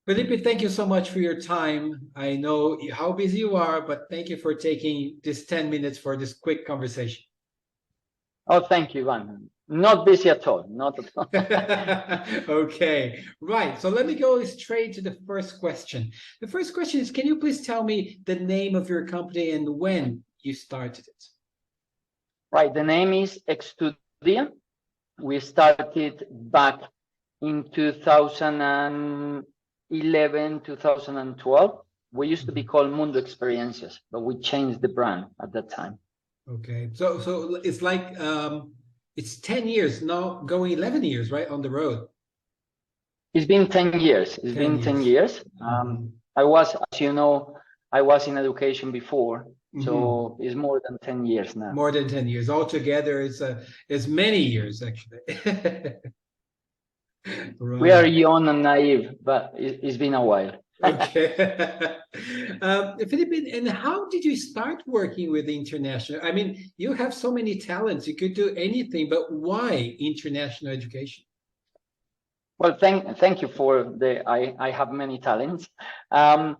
Felipe, thank you so much for your time. I know how busy you are, but thank you for taking this 10 minutes for this quick conversation. Oh, thank you, Ivan. Not busy at all. Not at all. Okay, right. So let me go straight to the first question. The first question is, can you please tell me the name of your company and when you started it? Right. The name is Extudia. We started back in 2011, 2012. We used to be called Mundo Experiences, but we changed the brand at that time. Okay. So it's like it's 10 years now, going 11 years, right, on the road. It's been 10 years. It's been 10 years. I was, as you know, I was in education before, so it's more than 10 years now. More than 10 years. Altogether, it's many years, actually. Right. We are young and naive, but it's been a while. Okay. Felipe, and how did you start working with international? I mean, you have so many talents. You could do anything, but why international education? Well, thank you for the. I have many talents. Well,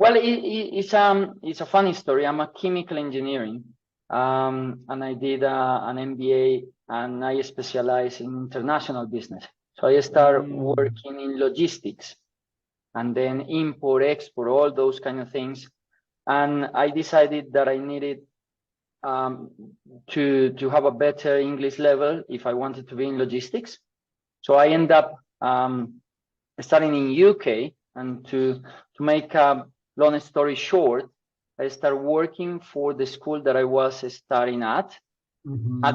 it's a funny story. I'm a chemical engineering, and I did an MBA, and I specialize in international business. So I started working in logistics, and then import, export, all those kind of things. And I decided that I needed to have a better English level if I wanted to be in logistics. So I end up starting in UK, and to make a long story short, I started working for the school that I was studying at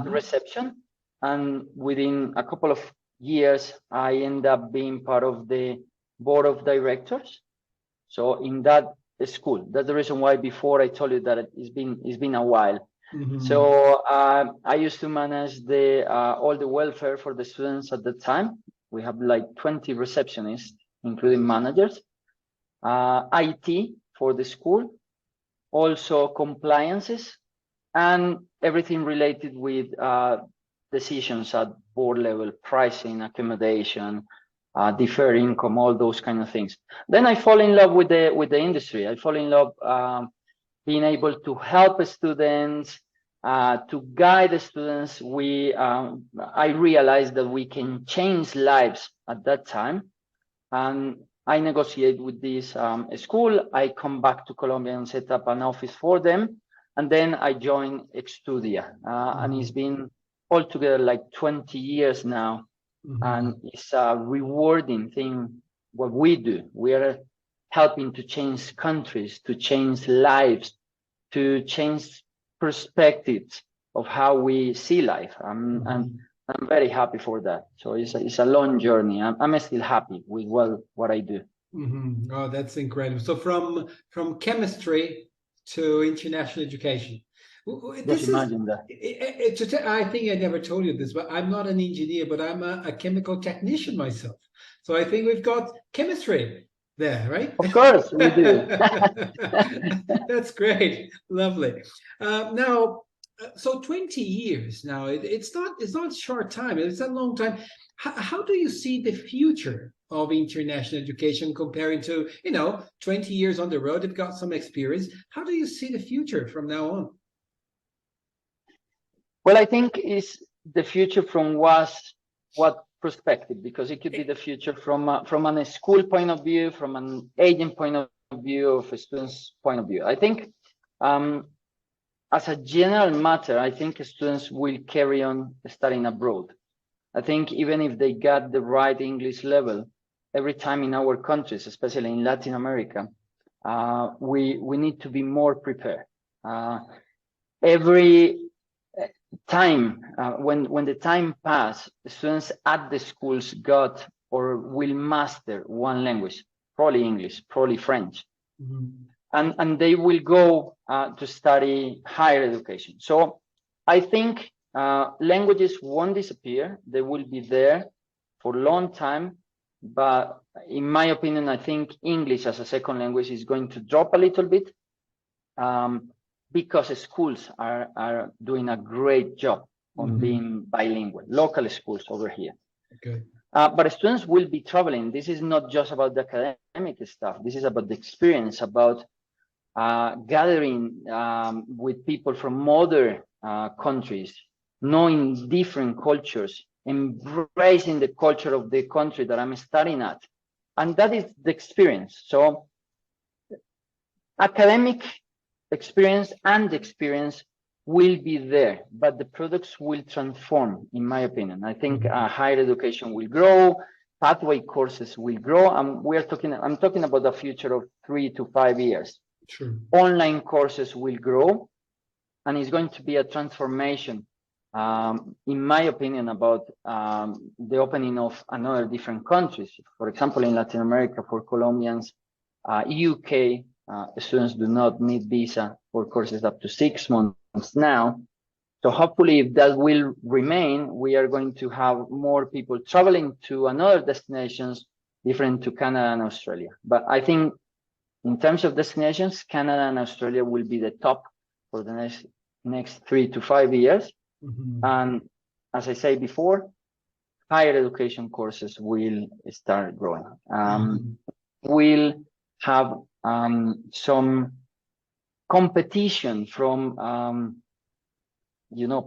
reception, and within a couple of years, I end up being part of the board of directors. So in that school, that's the reason why before I told you that it's been a while. So I used to manage the all the welfare for the students at the time. We have like 20 receptionists, including managers, IT for the school, also compliances, and everything related with decisions at board level, pricing, accommodation, deferred income, all those kind of things. Then I fall in love with the industry. I fall in love being able to help students, to guide the students. I realized that we can change lives at that time, and I negotiate with this school. I come back to Colombia and set up an office for them, and then I joined Extudia, and it's been altogether like 20 years now, and it's a rewarding thing what we do. We are helping to change countries, to change lives, to change perspectives of how we see life. And I'm very happy for that. So it's a long journey. I'm still happy with what I do. Oh, that's incredible. So from chemistry to international education. Just imagine that. I think I never told you this, but I'm not an engineer, but I'm a chemical technician myself. So I think we've got chemistry there, right? Of course we do. That's great. Lovely. Now, so 20 years now, it's not a short time, it's a long time. How do you see the future of international education comparing to, 20 years on the road? You've got some experience. How do you see the future from now on? Well, I think it's the future from what perspective, because it could be the future from a school point of view, from an agent point of view, of a student's point of view. I think as a general matter, I think students will carry on studying abroad. I think even if they got the right English level, every time in our countries, especially in Latin America, we need to be more prepared. Every time when the time pass, the students at the schools got or will master one language, probably English, probably French, and they will go to study higher education. So I think languages won't disappear. They will be there for a long time, but in my opinion, I think English as a second language is going to drop a little bit, because schools are doing a great job on being bilingual, local schools over here. Okay. But students will be traveling. This is not just about the academic stuff. This is about the experience, about gathering with people from other countries, knowing different cultures, embracing the culture of the country that I'm studying at. And that is the experience. So academic experience and experience will be there, but the products will transform, in my opinion. I think higher education will grow, pathway courses will grow, and I'm talking about the future of 3 to 5 years. True. Online courses will grow, and it's going to be a transformation, in my opinion, about the opening of another different countries. For example, in Latin America, for Colombians, UK, students do not need visa for courses up to 6 months now. So hopefully, if that will remain, we are going to have more people traveling to another destinations different to Canada and Australia. But I think in terms of destinations, Canada and Australia will be the top for the next 3 to 5 years. And as I said before, higher education courses will start growing. We'll have some competition from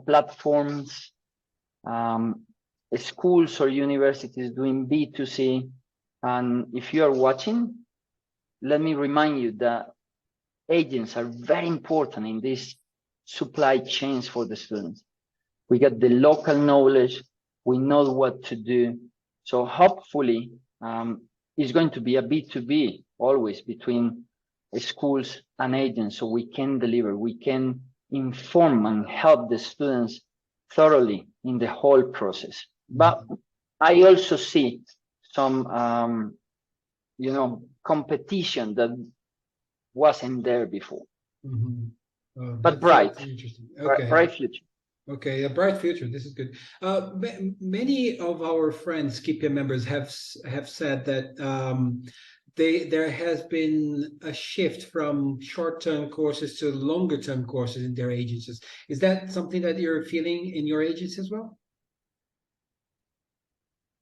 platforms, schools or universities doing B2C. And if you are watching, let me remind you that agents are very important in these supply chains for the students. We get the local knowledge, we know what to do. So hopefully it's going to be a B2B always between schools and agents, so we can deliver, we can inform and help the students thoroughly in the whole process. But I also see some competition that wasn't there before. But bright, okay. Bright future. Okay, a bright future. This is good. Many of our friends, CPIEA members, have said that there has been a shift from short-term courses to longer-term courses in their agencies. Is that something that you're feeling in your agency as well?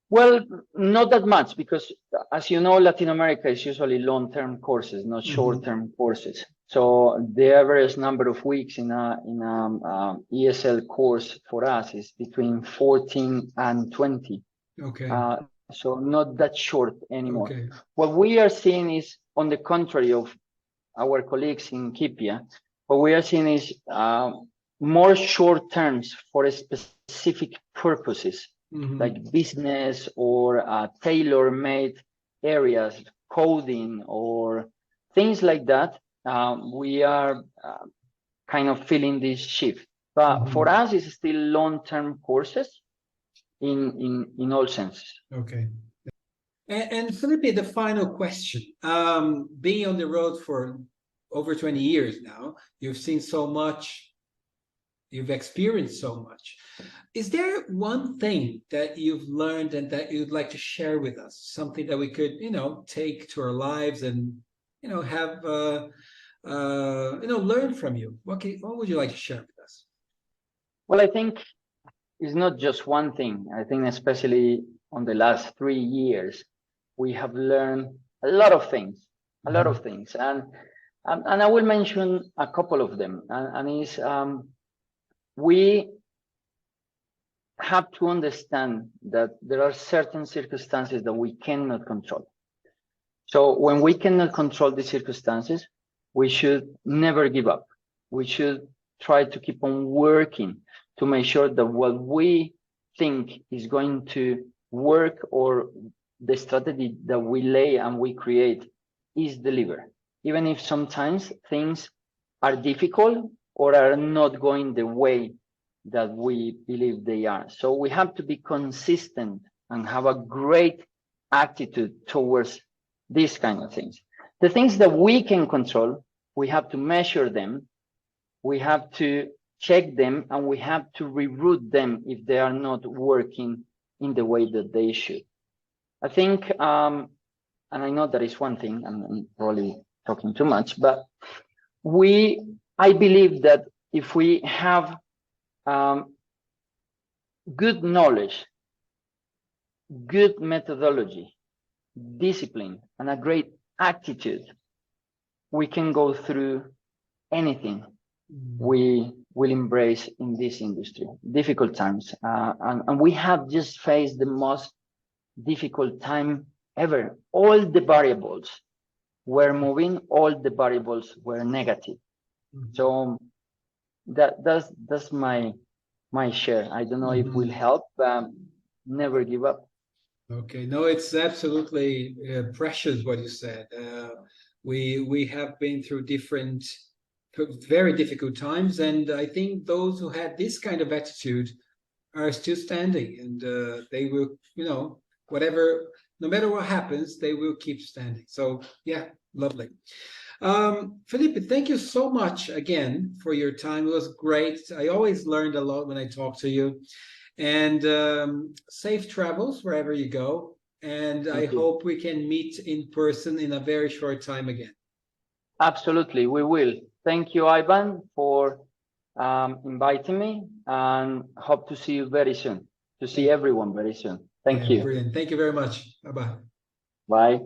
Well, not that much, because as you know, Latin America is usually long-term courses, not short-term courses. So the average number of weeks in a ESL course for us is between 14 and 20. Okay. So not that short anymore. Okay. What we are seeing is, on the contrary of our colleagues in CPIEA, what we are seeing is more short terms for specific purposes, like business or tailor-made areas, coding or things like that. We are kind of feeling this shift. But for us, it's still long-term courses in all senses. Okay. And Felipe, the final question. Being on the road for over 20 years now, you've seen so much, you've experienced so much. Is there one thing that you've learned and that you'd like to share with us? Something that we could, take to our lives and, have, learn from you? What would you like to share with us? Well, I think it's not just one thing. I think especially on the last 3 years, we have learned a lot of things, And I will mention a couple of them. And is we have to understand that there are certain circumstances that we cannot control. So when we cannot control the circumstances, we should never give up. We should try to keep on working to make sure that what we think is going to work, or the strategy that we lay and we create, is delivered. Even if sometimes things are difficult or are not going the way that we believe they are. So we have to be consistent and have a great attitude towards these kind of things. The things that we can control, we have to measure them, we have to check them, and we have to reroute them if they are not working in the way that they should. I think, and I know that is one thing, I'm probably talking too much, but I believe that if we have good knowledge good methodology, discipline, and a great attitude, we can go through anything we will embrace in this industry. Difficult times, and we have just faced the most difficult time ever. All the variables were moving, all the variables were negative. So that's my share. I don't know if will help. Never give up. Okay, no, it's absolutely precious what you said. We have been through different, very difficult times, and I think those who had this kind of attitude are still standing, and they will, whatever, no matter what happens, they will keep standing. So yeah, lovely. Felipe, thank you so much again for your time. It was great. I always learned a lot when I talk to you. And safe travels wherever you go. And I hope we can meet in person in a very short time again. Absolutely, we will. Thank you, Ivan, for inviting me, and hope to see you very soon, to see everyone very soon. Thank you. Brilliant. Thank you very much. Bye-bye. Bye.